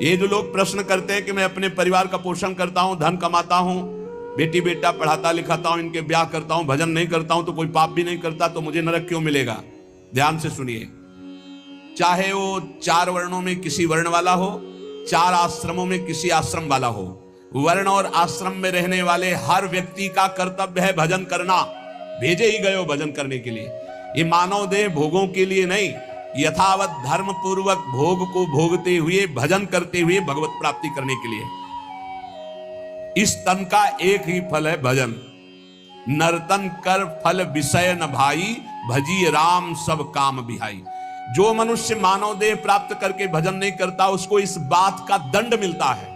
ये जो लोग प्रश्न करते हैं कि मैं अपने परिवार का पोषण करता हूं, धन कमाता हूं, बेटी बेटा पढ़ाता लिखाता हूं, इनके ब्याह करता हूं, भजन नहीं करता हूं, तो कोई पाप भी नहीं करता, तो मुझे नरक क्यों मिलेगा? ध्यान से सुनिए, चाहे वो 4 वर्णों में किसी वर्ण वाला हो, 4 आश्रमों में किसी आश्रम वाला हो, वर्ण और आश्रम में रहने वाले हर व्यक्ति का कर्तव्य है भजन करना। भेजे ही गए हो भजन करने के लिए। ये मानव देह भोगों के लिए नहीं, यथावत धर्म पूर्वक भोग को भोगते हुए, भजन करते हुए भगवत प्राप्ति करने के लिए। इस तन का एक ही फल है भजन। नर्तन कर फल विषय न भाई, भजी राम सब काम बिहाई। जो मनुष्य मानव देह प्राप्त करके भजन नहीं करता, उसको इस बात का दंड मिलता है।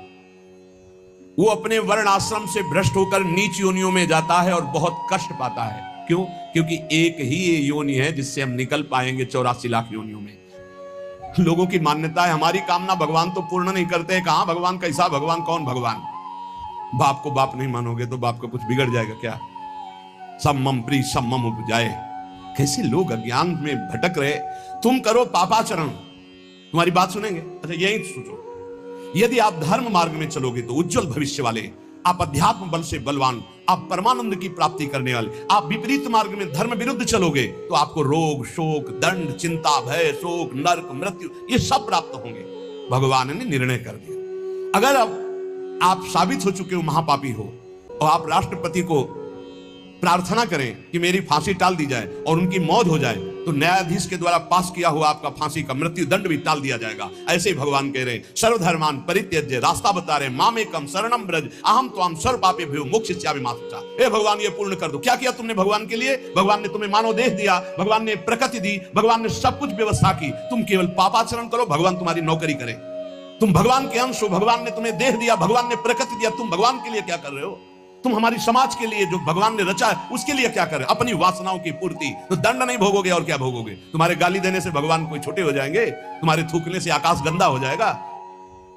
वो अपने वर्ण आश्रम से भ्रष्ट होकर नीच योनियों में जाता है और बहुत कष्ट पाता है। क्यों? क्योंकि एक ही ये योनि है जिससे हम निकल पाएंगे 84 लाख योनियों में। लोगों की मान्यता है हमारी कामना भगवान तो पूर्ण नहीं करते हैं। कहां भगवान? कैसा भगवान? कौन भगवान? बाप को बाप नहीं मानोगे तो बाप का कुछ बिगड़ जाएगा क्या? सम्मम प्री सम्मम उपजाए। कैसे लोग अज्ञान में भटक रहे। तुम करो पापाचरण, तुम्हारी बात सुनेंगे? अच्छा यही सोचो, यदि आप धर्म मार्ग में चलोगे तो उज्जवल भविष्य वाले, आप अध्यात्म बल से बलवान, आप परमानंद की प्राप्ति करने वाले। आप विपरीत मार्ग में धर्म विरुद्ध चलोगे तो आपको रोग, शोक, दंड, चिंता, भय, शोक, नरक, मृत्यु ये सब प्राप्त होंगे। भगवान ने निर्णय कर दिया। अगर अब आप साबित हो चुके हो महापापी हो और आप राष्ट्रपति को प्रार्थना करें कि मेरी फांसी टाल दी जाए और उनकी मौत हो जाए, तो न्यायाधीश के द्वारा पास किया हुआ आपका फांसी का मृत्यु दंड भी टाल दिया जाएगा। ऐसे ही भगवान कह रहे, सर्वधर्मान परित्यज्य, रास्ता बता रहे, मामेकम शरणम ब्रज, अहम त्वाम सर्व पापेभ्यो मोक्षयिष्यामि मा शुचा। हे भगवान ये पूर्ण कर दो। क्या किया तुमने भगवान के लिए? भगवान ने तुम्हें मानव देह दिया, भगवान ने प्रकृति दी, भगवान ने सब कुछ व्यवस्था की। तुम केवल पापाचरण करो, भगवान तुम्हारी नौकरी करे। तुम भगवान के अंश हो, भगवान ने तुम्हें देह दिया, भगवान ने प्रकृति दिया, तुम भगवान के लिए क्या कर रहे हो? तुम हमारी समाज के लिए जो भगवान ने रचा है उसके लिए क्या कर रहे हो? अपनी वासनाओं की पूर्ति। तो दंड नहीं भोगोगे और क्या भोगोगे? तुम्हारे गाली देने से भगवान कोई छोटे हो जाएंगे? तुम्हारे थूकने से आकाश गंदा हो जाएगा?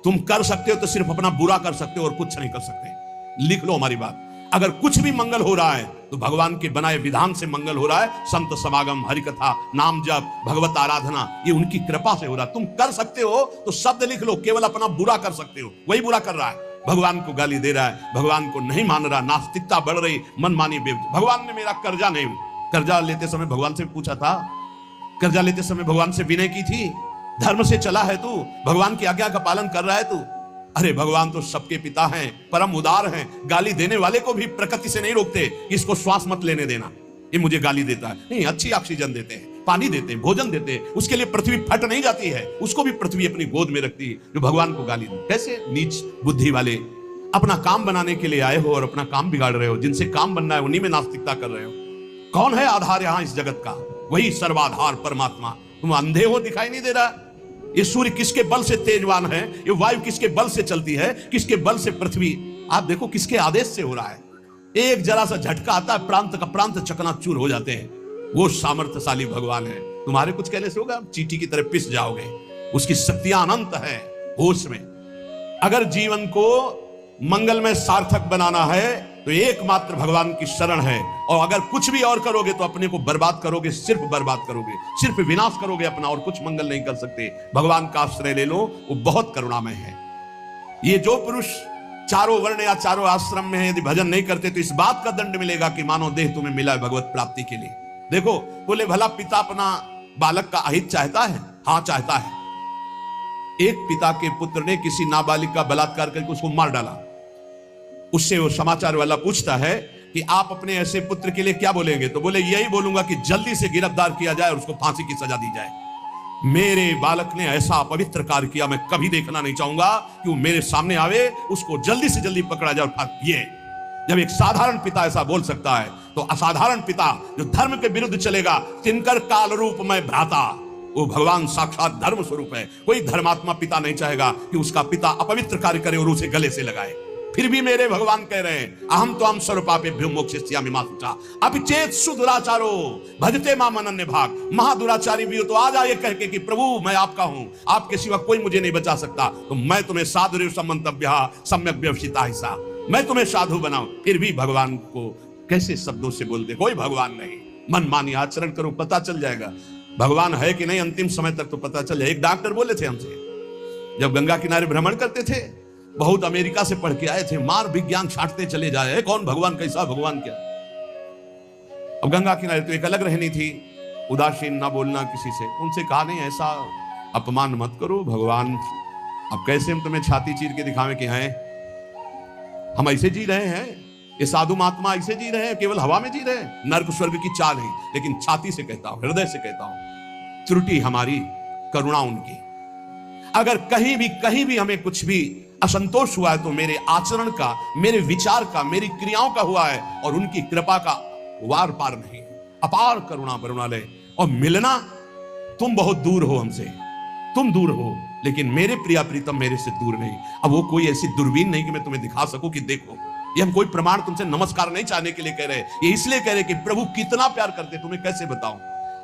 तुम कर सकते हो तो सिर्फ अपना बुरा कर सकते हो और कुछ नहीं कर सकते। लिख लो हमारी बात। अगर कुछ भी मंगल हो रहा है तो भगवान के बनाए विधान से मंगल हो रहा है। संत समागम, हरिकथा, नाम जप, भगवत आराधना, ये उनकी कृपा से हो रहा है। तुम कर सकते हो तो शब्द लिख लो, केवल अपना बुरा कर सकते हो, वही बुरा कर रहा है। भगवान को गाली दे रहा है, भगवान को नहीं मान रहा, नास्तिकता बढ़ रही, मनमानी बेवजह। भगवान ने मेरा कर्जा नहीं, कर्जा लेते समय भगवान से पूछा था? कर्जा लेते समय भगवान से विनय की थी? धर्म से चला है तू? भगवान की आज्ञा का पालन कर रहा है तू? अरे भगवान तो सबके पिता हैं, परम उदार हैं। गाली देने वाले को भी प्रकृति से नहीं रोकते, इसको श्वास मत लेने देना, ये मुझे गाली देता है। नहीं, अच्छी ऑक्सीजन देते हैं, पानी देते हैं, भोजन देते हैं, उसके लिए पृथ्वी फट नहीं जाती है, उसको भी पृथ्वी अपनी गोद में रखती है, जो भगवान को गाली दे। कैसे नीच बुद्धि वाले अपना काम बनाने के लिए आए हो और अपना काम बिगाड़ रहे हो। जिनसे काम बनना है उन्हीं में नास्तिकता कर रहे हो। कौन है आधार यहां इस जगत का? वही सर्वाधार परमात्मा। तुम अंधे हो, दिखाई नहीं दे रहा? ये सूर्य किसके बल से तेजवान है? ये वायु किसके बल से चलती है? किसके बल से पृथ्वी? आप देखो किसके आदेश से हो रहा है। एक जरा सा झटका आता है, प्रांत का प्रांत चकनाचूर हो जाते हैं। वो सामर्थ्यशाली भगवान है। तुम्हारे कुछ कहने से होगा? चींटी की तरह पिस जाओगे। उसकी शक्तियां अनंत है। होश में अगर जीवन को मंगलमय सार्थक बनाना है तो एकमात्र भगवान की शरण है। और अगर कुछ भी और करोगे तो अपने को बर्बाद करोगे, सिर्फ बर्बाद करोगे, सिर्फ विनाश करोगे अपना, और कुछ मंगल नहीं कर सकते। भगवान का आश्रय ले लो, वो बहुत करुणामय है। ये जो पुरुष चारों वर्ण या चारों आश्रम में है, यदि भजन नहीं करते तो इस बात का दंड मिलेगा कि मानव देह तुम्हें मिला है भगवत प्राप्ति के लिए। देखो, बोले भला पिता अपना बालक का अहित चाहता है? हाँ चाहता है। एक पिता के पुत्र ने किसी नाबालिग का बलात्कार करके उसको मार डाला। उससे वो समाचार वाला पूछता है कि आप अपने ऐसे पुत्र के लिए क्या बोलेंगे? तो बोले यही बोलूंगा कि जल्दी से गिरफ्तार किया जाए और उसको फांसी की सजा दी जाए। मेरे बालक ने ऐसा अपवित्र कार्य किया, मैं कभी देखना नहीं चाहूंगा कि वो मेरे सामने आवे, उसको जल्दी से जल्दी पकड़ा जाए। ये जब एक साधारण पिता ऐसा बोल सकता है तो असाधारण पिता जो धर्म के विरुद्ध चलेगा, तिनकर काल रूप में भ्राता, वो भगवान साक्षात धर्म स्वरूप है। कोई धर्मात्मा पिता नहीं चाहेगा कि उसका पिता अपवित्र कार्य करे और उसे गले से लगाए। फिर भी मेरे भगवान कह रहे हैं, अहम त्वाम सर्व पापेभ्यो मोक्षयिष्यामि मा शुचा। अपिचेत सुदुराचारो भजते माम अनन्य भाग। महादुराचारी भी हो तो आ जाए कह के कि प्रभु मैं आपका हूं, आपके सिवा कोई मुझे नहीं बचा सकता, तो मैं तुम्हें साधु समंतव्य सम्यक व्यवसिता हिस्सा, मैं तुम्हें साधु बनाऊं। फिर भी भगवान को कैसे शब्दों से बोलते, कोई भगवान नहीं। मनमानी आचरण करो, पता चल जाएगा भगवान है कि नहीं। अंतिम समय तक तो पता चल जाए। एक डॉक्टर बोले थे हमसे, जब गंगा किनारे भ्रमण करते थे, बहुत अमेरिका से पढ़ के आए थे, मार विज्ञान छांटते चले जाए, कौन भगवान, कैसा भगवान, क्या। अब गंगा किनारे तो एक अलग रहनी थी, उदासीन, ना बोलना किसी से। उनसे कहा नहीं, ऐसा अपमान मत करो भगवान, अब कैसे हम तुम्हें छाती चीर के दिखावें कि हैं हम ऐसे जी रहे हैं, ये साधु महात्मा ऐसे जी रहे हैं, केवल हवा में जी रहे हैं, नर्क स्वर्ग की चाल नहीं। लेकिन छाती से कहता हूं, हृदय से कहता हूं, त्रुटि हमारी, करुणा उनकी। अगर कहीं भी हमें कुछ भी असंतोष हुआ है तो मेरे आचरण का, मेरे विचार का, मेरी क्रियाओं का हुआ है, और उनकी कृपा का वार पार नहीं। अपार करुणा बरुणालय। और मिलना, तुम बहुत दूर हो हमसे, तुम दूर हो, लेकिन मेरे प्रिया प्रीतम मेरे से दूर नहीं। अब वो कोई ऐसी दूरबीन नहीं कि मैं तुम्हें दिखा सकूं कि देखो। ये हम कोई प्रमाण तुमसे नमस्कार नहीं चाहने के लिए कह रहे, ये इसलिए कह रहे कि प्रभु कितना प्यार करते, तुम्हें कैसे बताऊं।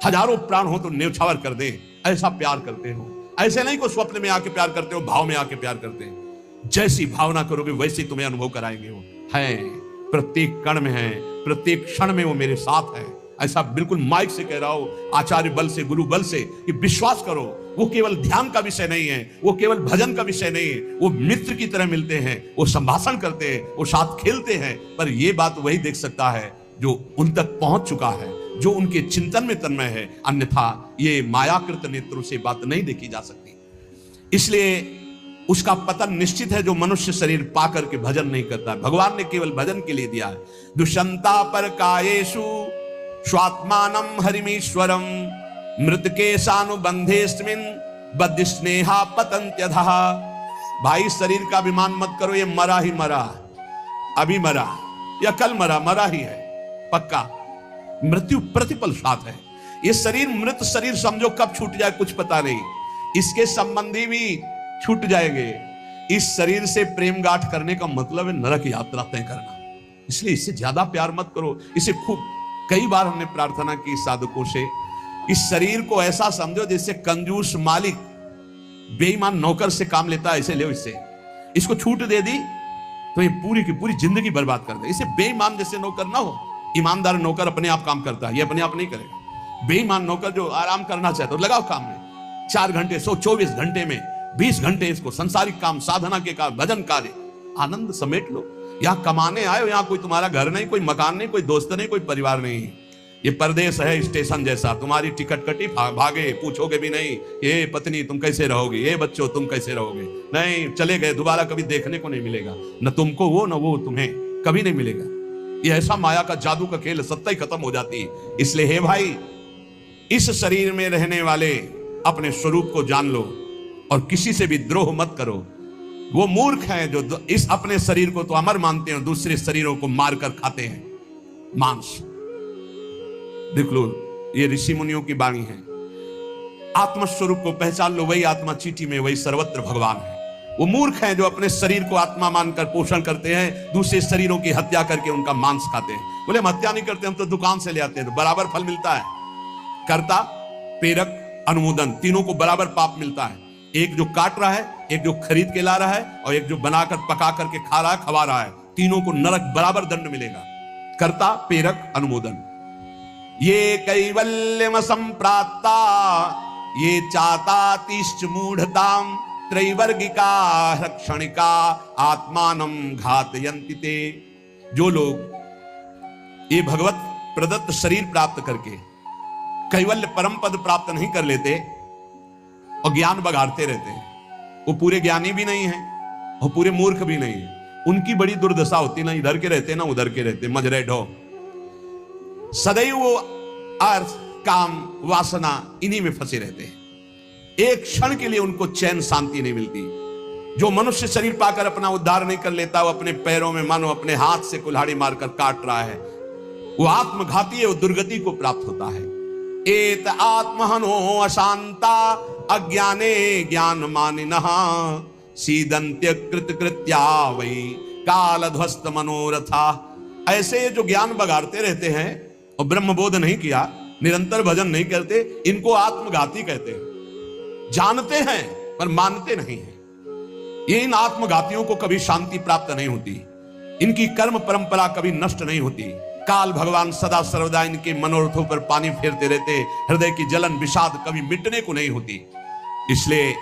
हजारों प्राण हो तो न्यौछावर कर दे, ऐसा प्यार करते हो। ऐसे नहीं को स्वप्न में आके प्यार करते हो, भाव में आके प्यार करते हैं। जैसी भावना करोगे वैसे तुम्हें अनुभव कराएंगे। वो है, प्रत्येक कण में है, प्रत्येक क्षण में वो मेरे साथ है। ऐसा बिल्कुल माइक से कह रहा हूं, आचार्य बल से, गुरु बल से, कि विश्वास करो, वो केवल ध्यान का विषय नहीं है, वो केवल भजन का विषय नहीं है। वो मित्र की तरह मिलते हैं, वो संभाषण करते हैं, वो साथ खेलते हैं। पर ये बात वही देख सकता है जो उन तक पहुंच चुका है, जो उनके चिंतन में तन्मय है। अन्यथा ये मायाकृत नेत्रों से बात नहीं देखी जा सकती। इसलिए उसका पतन निश्चित है जो मनुष्य शरीर पाकर के भजन नहीं करता है। भगवान ने केवल भजन के लिए दिया है। दुष्यंता पर कायेषु स्वात्मानम हरिमीश्वरम मृतकेशानुबंधेस्मिन् बद्ध स्नेहा पतंत्यधः। भाई शरीर का अभिमान मत करो, ये मरा ही मरा, अभी मरा या कल मरा, मरा ही है पक्का। मृत्यु प्रतिपल साथ है। ये शरीर मृत शरीर समझो कब छूट जाए कुछ पता नहीं। इसके संबंधी भी छूट जाएंगे। इस शरीर से प्रेम गांठ करने का मतलब है नरक यात्रा तय करना। इसलिए इससे ज्यादा प्यार मत करो। इसे खूब कई बार हमने प्रार्थना की साधकों से, इस शरीर को ऐसा समझो जैसे कंजूस मालिक बेईमान नौकर से काम लेता है, ऐसे ले। इससे इसको छूट दे दी तो ये पूरी की पूरी जिंदगी बर्बाद कर दे। इसे बेईमान जैसे नौकर ना हो। ईमानदार नौकर अपने आप काम करता है, ये अपने आप नहीं करेगा। बेईमान नौकर जो आराम करना चाहता है, तो लगाओ काम में 4 घंटे, 124 घंटे में 20 घंटे इसको संसारिक काम, साधना के काम, भजन कार्य, आनंद समेट लो। यहां कमाने आए हो, यहां कोई तुम्हारा घर नहीं, कोई मकान नहीं, कोई दोस्त नहीं, कोई परिवार नहीं। ये परदेश है स्टेशन जैसा। तुम्हारी टिकट कटी, भागे, पूछोगे भी नहीं, ये पत्नी तुम कैसे रहोगे, ये बच्चों तुम कैसे रहोगे, नहीं, चले गए, दोबारा कभी देखने को नहीं मिलेगा। न तुमको वो, न वो तुम्हें, कभी नहीं मिलेगा। ये ऐसा माया का जादू का खेल, सत्ता ही खत्म हो जाती है। इसलिए हे भाई, इस शरीर में रहने वाले अपने स्वरूप को जान लो और किसी से भी द्रोह मत करो। वो मूर्ख हैं जो इस अपने शरीर को तो अमर मानते हैं, दूसरे शरीरों को मारकर खाते हैं मांस। देख लो, ये ऋषि मुनियों की वाणी है। आत्मस्वरूप को पहचान लो, वही आत्मा चीटी में, वही सर्वत्र भगवान है। वो मूर्ख हैं जो अपने शरीर को आत्मा मानकर पोषण करते हैं, दूसरे शरीरों की हत्या करके उनका मांस खाते हैं। बोले हम हत्या नहीं करते, हम तो दुकान से ले आते हैं, तो बराबर फल मिलता है। कर्ता, प्रेरक, अनुमोदन, तीनों को बराबर पाप मिलता है। एक जो काट रहा है, एक जो खरीद के ला रहा है, और एक जो बनाकर पका करके खा रहा है, खवा रहा है, तीनों को नरक बराबर दंड मिलेगा। कर्ता, प्रेरक, अनुमोदन। ये कैवल्यम संप्राप्ता ये चातातिश्च मूढ़ताम त्रैवर्गिका क्षणिका आत्मानम घातयन्ति ते। जो लोग ये भगवत प्रदत्त शरीर प्राप्त करके कैवल्य परम पद प्राप्त नहीं कर लेते और ज्ञान बघाड़ते रहते हैं, वो पूरे ज्ञानी भी नहीं है और पूरे मूर्ख भी नहीं है। उनकी बड़ी दुर्दशा होती, ना इधर के रहते ना उधर के रहते, मजरे ढो। सदैव वो अर्थ, काम, वासना इन्हीं में फंसे रहते हैं। एक क्षण के लिए उनको चैन शांति नहीं मिलती। जो मनुष्य शरीर पाकर अपना उद्धार नहीं कर लेता, वो अपने पैरों में मानो अपने हाथ से कुल्हाड़ी मारकर काट रहा है, वो आत्मघाती है, वो दुर्गति को प्राप्त होता है। एत आत्महनो अशांता अज्ञाने ज्ञान मानिनः सीदंत्य कृत कृत्या वही काल ध्वस्त मनोरथा। ऐसे जो ज्ञान बगाड़ते रहते हैं और ब्रह्म बोध नहीं किया, निरंतर भजन नहीं करते, इनको आत्मघाती कहते हैं। जानते हैं पर मानते नहीं हैं। ये इन आत्मघातियों को कभी शांति प्राप्त नहीं होती, इनकी कर्म परंपरा कभी नष्ट नहीं होती। काल भगवान सदा सर्वदा इनके मनोरथों पर पानी फेरते रहते, हृदय की जलन विषाद कभी मिटने को नहीं होती। इसलिए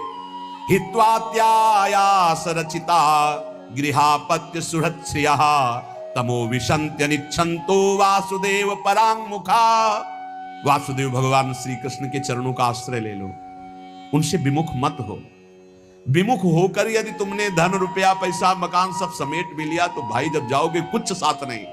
हित्वात्यायास रचिता गृहापत्य सुहृत्श्रियः तमो विशन्त्यनिच्छन्तो वासुदेव परांगमुखा। वासुदेव भगवान श्री कृष्ण के चरणों का आश्रय ले लो, उनसे विमुख मत हो। विमुख होकर यदि तुमने धन रुपया पैसा मकान सब समेट भी लिया तो भाई जब जाओगे कुछ साथ नहीं।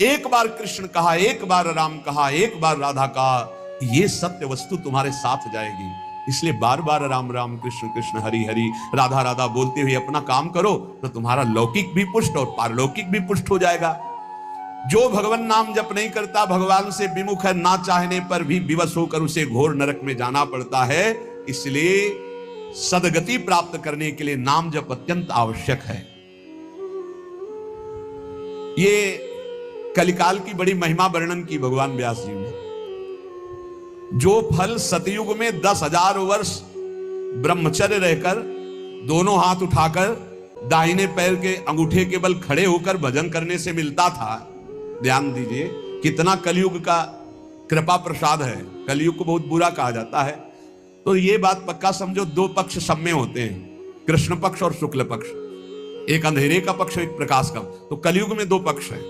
एक बार कृष्ण कहा, एक बार राम कहा, एक बार राधा कहा, ये सत्य वस्तु तुम्हारे साथ जाएगी। इसलिए बार बार राम राम कृष्ण कृष्ण हरि हरि राधा राधा बोलते हुए अपना काम करो तो तुम्हारा लौकिक भी पुष्ट और पारलौकिक भी पुष्ट हो जाएगा। जो भगवान नाम जप नहीं करता, भगवान से विमुख है, ना चाहने पर भी विवश होकर उसे घोर नरक में जाना पड़ता है। इसलिए सदगति प्राप्त करने के लिए नाम जप अत्यंत आवश्यक है। ये कलिकाल की बड़ी महिमा वर्णन की भगवान व्यास जी ने। जो फल सतयुग में 10,000 वर्ष ब्रह्मचर्य रहकर दोनों हाथ उठाकर दाहिने पैर के अंगूठे के बल खड़े होकर भजन करने से मिलता था, ध्यान दीजिए कितना कलयुग का कृपा प्रसाद है। कलयुग को बहुत बुरा कहा जाता है, तो ये बात पक्का समझो, दो पक्ष सब में होते हैं, कृष्ण पक्ष और शुक्ल पक्ष, एक अंधेरे का पक्ष एक प्रकाश का। तो कलयुग में दो पक्ष है,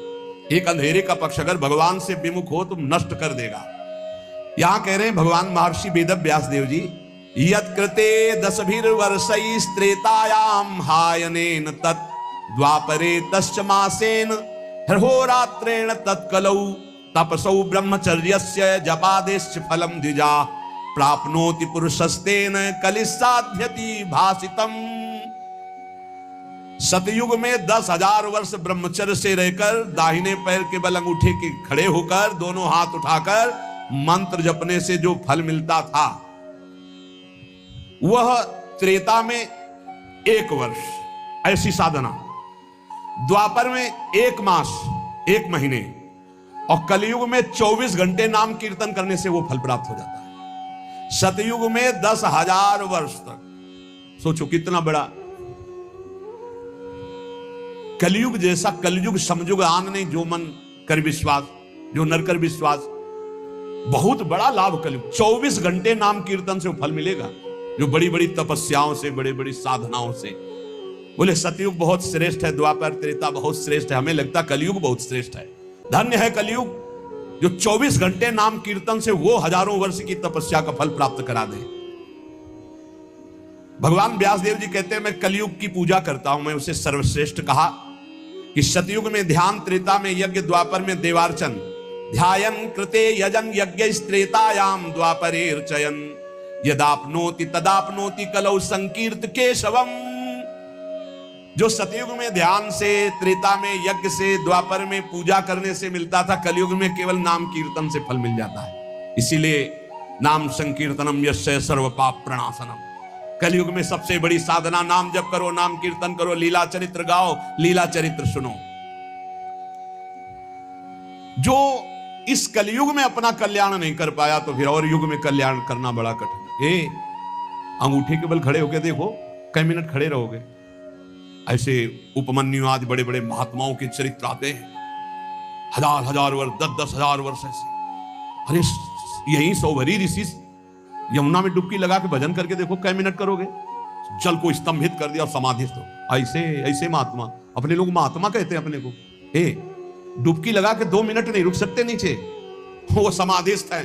एक अंधेरे का पक्ष अगर भगवान से विमुख हो तो नष्ट कर देगा। यहां कह रहे हैं भगवान महर्षि वेद व्यास देव जी, यत्कृते 10 त्रेतायाम हायनेन तत् द्वापरे तश्च मासेन हरहोरात्रेण तत्कलौ तपसौ ब्रह्मचर्यस्य जपादेश्च फलम द्विजा प्राप्नोति पुरुषस्तेन कलिसाध्यति भासितम। सतयुग में 10,000 वर्ष ब्रह्मचर्य से रहकर दाहिने पैर के बल अंगूठे के खड़े होकर दोनों हाथ उठाकर मंत्र जपने से जो फल मिलता था वह त्रेता में 1 वर्ष ऐसी साधना, द्वापर में 1 मास 1 महीने और कलयुग में 24 घंटे नाम कीर्तन करने से वो फल प्राप्त हो जाता है। सतयुग में 10,000 वर्ष तक, सोचो कितना बड़ा। कलयुग जैसा कलयुग समयुग आन नहीं, जो मन कर विश्वास, जो नर कर विश्वास, बहुत बड़ा लाभ कलयुग। 24 घंटे नाम कीर्तन से फल मिलेगा, जो बड़ी बड़ी तपस्याओं से, बड़ी बड़ी साधनाओं से। बोले सतयुग बहुत श्रेष्ठ है, द्वापर त्रेता बहुत श्रेष्ठ है, हमें लगता कलयुग बहुत श्रेष्ठ है। धन्य है कलयुग जो 24 घंटे नाम कीर्तन से वो हजारों वर्ष की तपस्या का फल प्राप्त करा दे। भगवान व्यासदेव जी कहते हैं मैं कलयुग की पूजा करता हूं, मैं उसे सर्वश्रेष्ठ कहा कि सतयुग में ध्यान, त्रेता में यज्ञ, द्वापर में देवार्चन, ध्यायन कृते यजन यज्ञ त्रेतायाम द्वापरेर्चयन यदाप्नोति तदाप्नोति कलौ संकीर्त केशवम। जो सतयुग में ध्यान से, त्रेता में यज्ञ से, द्वापर में पूजा करने से मिलता था, कलयुग में केवल नाम कीर्तन से फल मिल जाता है। इसीलिए नाम संकीर्तनम यस्य सर्व पाप प्रणाशनम। कलयुग में सबसे बड़ी साधना नाम जप करो, नाम कीर्तन करो, लीला चरित्र गाओ, लीला चरित्र सुनो। जो इस कलयुग में अपना कल्याण नहीं कर पाया तो फिर और युग में कल्याण करना बड़ा कठिन है। अंगूठे के बल खड़े होके देखो, कई मिनट खड़े रहोगे। ऐसे उपमन्यु आज बड़े बड़े महात्माओं के चरित्र आते हैं, 1000 वर्ष, 10,000 वर्ष ऐसे। अरे यही सौभरी ऋषि यमुना में डुबकी लगा के भजन करके देखो, कई मिनट करोगे। जल को स्तंभित कर दिया और समाधिस्थ हो। ऐसे ऐसे महात्मा, अपने लोग महात्मा कहते हैं अपने को। डुबकी लगा के 2 मिनट नहीं रुक सकते नीचे, वो समाधिस्थ है।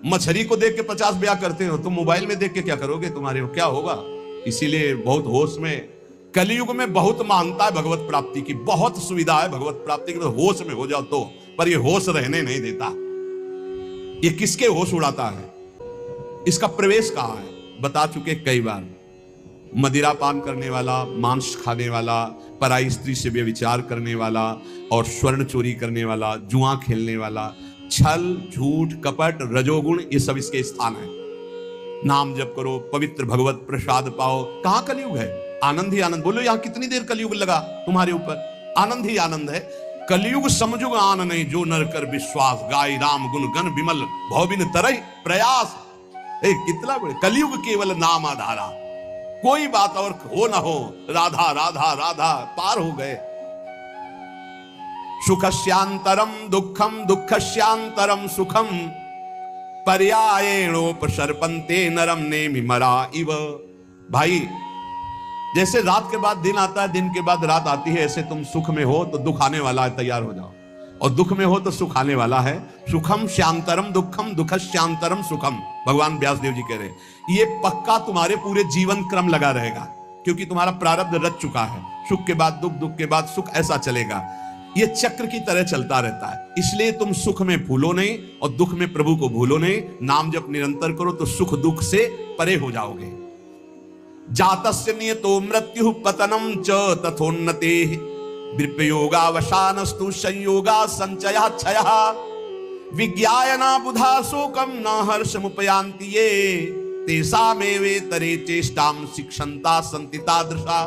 मछली को देख के 50 ब्याह करते हो, तुम मोबाइल में देख के क्या करोगे, तुम्हारे क्या होगा। इसीलिए बहुत होश में, कलयुग में बहुत मानता है भगवत प्राप्ति की, बहुत सुविधा है भगवत प्राप्ति की, तो होश में हो जाओ तो। पर ये होश रहने नहीं देता। ये किसके होश उड़ाता है, इसका प्रवेश कहां है, बता चुके कई बार। मदिरा पान करने वाला, मांस खाने वाला, पराई स्त्री से व्यभिचार करने वाला और स्वर्ण चोरी करने वाला, जुआ खेलने वाला, छल झूठ कपट रजोगुण, ये सब इसके स्थान है। नाम जप करो, पवित्र भगवत प्रसाद पाओ। कहां कलयुग है, आनंद ही आनंद। बोलो यहां कितनी देर कलयुग लगा तुम्हारे ऊपर, आनंद ही आनंद है। कलयुग समझुग आन नहीं, जो नर कर विश्वास, गाय राम गुण गण विमल भवबिन तरई प्रयास। कितना बड़े कलयुग केवल नाम आधारा, कोई बात और हो ना हो, राधा राधा राधा पार हो गए। सुखस्यांतरम दुखम दुखस्यांतरम सुखम पर्यायेणोपसर्पन्ते नरम नेमिमरा इव। भाई जैसे रात के बाद दिन आता है, दिन के बाद रात आती है, ऐसे तुम सुख में हो तो दुख आने वाला है, तैयार हो जाओ। और दुख में हो तो सुख आने वाला है। सुखम श्यांतरम दुखम, दुख श्यांतरम सुखम, भगवान व्यासदेव जी कह रहे हैं। ये पक्का तुम्हारे पूरे जीवन क्रम लगा रहेगा, क्योंकि तुम्हारा प्रारब्ध रच चुका है। सुख के बाद दुख, दुख के बाद सुख, ऐसा चलेगा। ये चक्र की तरह चलता रहता है। इसलिए तुम सुख में भूलो नहीं और दुख में प्रभु को भूलो नहीं। नाम जप निरंतर करो तो सुख दुख से परे हो जाओगे। जातस्य नियतो मृत्यु पतनम च तथोन्नते विप्रयोगावसानस्तु संयोगा संचया क्षयः विज्ञायना बुधा शोकम न हर्षमुपयान्ति ये तेषामेवे तरे चेष्टाम शिक्षन्ता सन्ति तादृशा।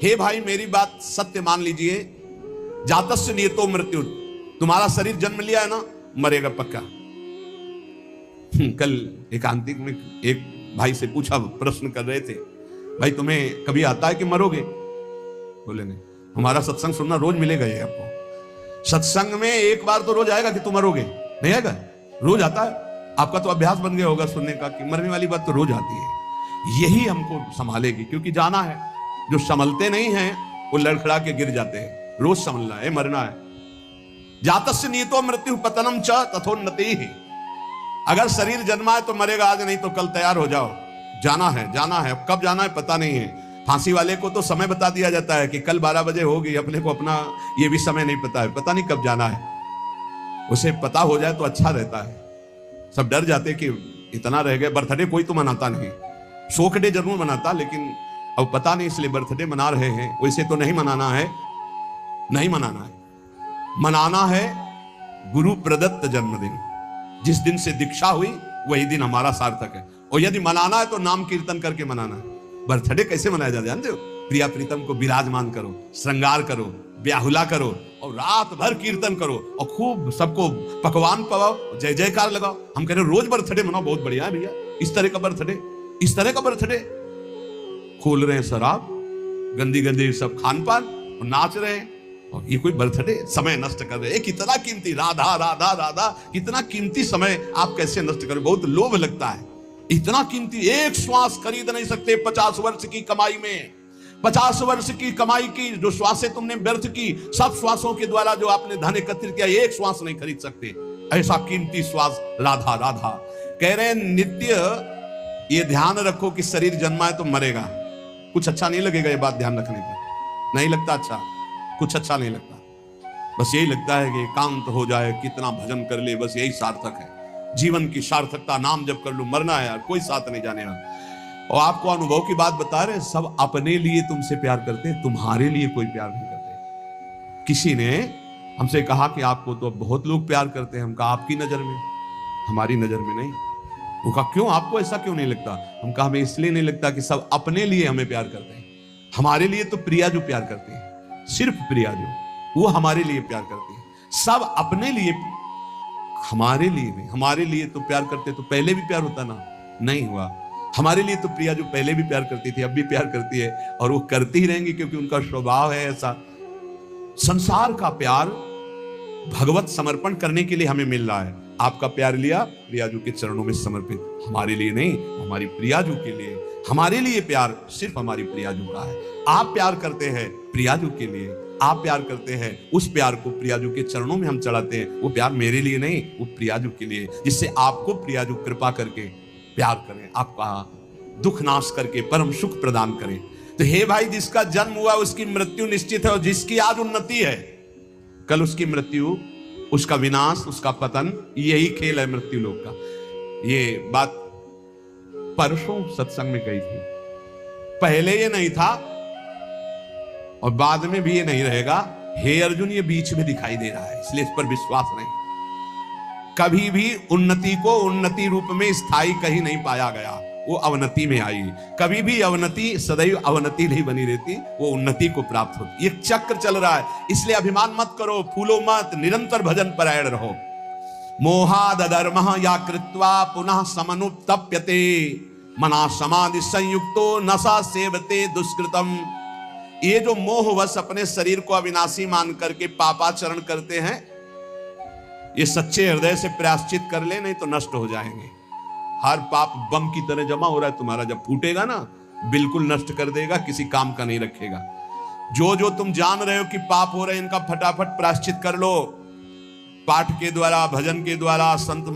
हे भाई मेरी बात सत्य मान लीजिए। जातस्य नियतो मृत्यु, तुम्हारा शरीर जन्म लिया है ना, मरेगा पक्का। कल एकांतिक में एक भाई से पूछा, प्रश्न कर रहे थे, भाई तुम्हें कभी आता है कि मरोगे? बोले नहीं, हमारा सत्संग सुनना रोज मिलेगा ये आपको। सत्संग में एक बार तो रोज आएगा कि तुम मरोगे, नहीं आएगा? रोज आता है। आपका तो अभ्यास बन गया होगा सुनने का कि मरने वाली बात तो रोज आती है। यही हमको संभालेगी, क्योंकि जाना है। जो संभलते नहीं हैं वो लड़खड़ा के गिर जाते हैं। रोज संभलना है, मरना है। जातस्य नियतो मृत्यु पतनम च तथोन्नति ही। अगर शरीर जन्मा है तो मरेगा आज, नहीं तो कल तैयार हो जाओ। जाना है, जाना है। कब जाना है पता नहीं है। फांसी वाले को तो समय बता दिया जाता है कि कल 12 बजे होगी, अपने को अपना ये भी समय नहीं पता है, पता नहीं कब जाना है। उसे पता हो जाए तो अच्छा रहता है। सब डर जाते कि इतना रह गए। बर्थडे कोई तो मनाता नहीं, शोक डे जरूर मनाता, लेकिन अब पता नहीं इसलिए बर्थडे मना रहे हैं। वैसे तो नहीं मनाना है, नहीं मनाना है। मनाना है गुरु प्रदत्त जन्मदिन। जिस दिन से दीक्षा हुई वही दिन हमारा सार्थक है। और यदि मनाना है तो नाम कीर्तन करके मनाना है। बर्थडे कैसे मनाया जाता है जानते हो? प्रिया प्रीतम को विराजमान करो, श्रृंगार करो, ब्याहुला करो और रात भर कीर्तन करो और खूब सबको पकवान पवाओ, जय जयकार लगाओ। हम कह रहे रोज बर्थडे मनाओ, बहुत बढ़िया है भैया। इस तरह का बर्थडे, इस तरह का बर्थडे। खोल रहे हैं शराब, गंदी गंदी सब खान पान और नाच रहे हैं, और ये कोई बर्थडे? समय नष्ट कर रहे हैं। कितना कीमती, राधा राधा राधा, कितना कीमती समय आप कैसे नष्ट करें? बहुत लोभ लगता है। इतना कीमती, एक श्वास खरीद नहीं सकते 50 वर्ष की कमाई में। 50 वर्ष की कमाई की जो श्वासें तुमने व्यर्थ की, सब श्वासों के द्वारा जो आपने धन एकत्रित किया, एक श्वास नहीं खरीद सकते। ऐसा कीमती श्वास राधा राधा। कह रहे हैं नित्य ये ध्यान रखो कि शरीर जन्मा है तो मरेगा। कुछ अच्छा नहीं लगेगा ये बात ध्यान रखने का, नहीं लगता अच्छा, कुछ अच्छा नहीं लगता। बस यही लगता है कि एकांत हो जाए, कितना भजन कर ले, बस यही सार्थक है। जीवन की सार्थकता, नाम जब कर लो, मरना है यार, कोई साथ नहीं जाने वाला। और आपको अनुभव की बात बता रहे, सब अपने लिए तुमसे प्यार करते हैं, तुम्हारे लिए कोई प्यार नहीं करते। किसी ने हमसे कहा कि आपको तो बहुत लोग प्यार करते हैं। हम कहा आपकी नजर में, हमारी नजर में नहीं। वो कहा क्यों, आपको ऐसा क्यों नहीं लगता? हम कहा हमें इसलिए नहीं लगता कि सब अपने लिए हमें प्यार करते हैं। हमारे लिए तो प्रिया जो प्यार करती है, सिर्फ प्रिया जो, वो हमारे लिए प्यार करती है। सब अपने लिए, हमारे लिए नहीं। हमारे लिए तो प्यार करते तो पहले भी प्यार होता ना, नहीं हुआ। हमारे लिए तो प्रिया जो पहले भी प्यार करती थी, अब भी प्यार करती है, और वो करती ही रहेंगी, क्योंकि उनका स्वभाव है ऐसा। संसार का प्यार भगवत समर्पण करने के लिए हमें मिल रहा है। आपका प्यार लिया प्रियाजू के चरणों में समर्पित, हमारे लिए नहीं, हमारी प्रियाजू के लिए। हमारे लिए प्यार सिर्फ हमारी प्रियाजू का है। आप प्यार करते हैं प्रियाजू के लिए, आप प्यार करते हैं, उस प्यार को प्रियाजू के चरणों में हम चढ़ाते हैं। वो प्यार मेरे लिए नहीं, वो प्रियाजू के लिए, जिससे आपको प्रियाजू कृपा करके प्यार करें, आपका दुख नाश करके परम सुख प्रदान करें। तो हे भाई, जिसका जन्म हुआ उसकी मृत्यु निश्चित है, और जिसकी आज उन्नति है कल उसकी मृत्यु, उसका विनाश, उसका पतन। यही खेल है मृत्यु लोक का। ये बात परसों सत्संग में कही थी। पहले ये नहीं था और बाद में भी ये नहीं रहेगा। हे अर्जुन, ये बीच में दिखाई दे रहा है, इसलिए इस पर विश्वास नहीं। कभी भी उन्नति को उन्नति रूप में स्थायी कहीं नहीं पाया गया, वो अवनति में आई। कभी भी अवनति सदैव अवनति नहीं बनी रहती, वो उन्नति को प्राप्त होती। ये चक्र चल रहा है, इसलिए अभिमान मत करो, फूलो मत, निरंतर भजन परायण रहो। मोहाद अधर्मः या कृत्वा पुनः समनुत्तप्यते मना समाधि संयुक्तो नशा सेवते दुष्कृतम। ये जो मोहवश अपने शरीर को अविनाशी मान करके पापाचरण करते हैं, ये सच्चे हृदय से प्रायश्चित कर ले, नहीं तो नष्ट हो जाएंगे। हर पाप बम की तरह जमा हो रहा है तुम्हारा, जब फूटेगा ना बिल्कुल नष्ट कर देगा, किसी काम का नहीं रखेगा। जो जो तुम जान रहे हो कि पाप हो रहे हैं, इनका फटाफट प्रायश्चित कर लो, पाठ के द्वारा, भजन के द्वारा, संत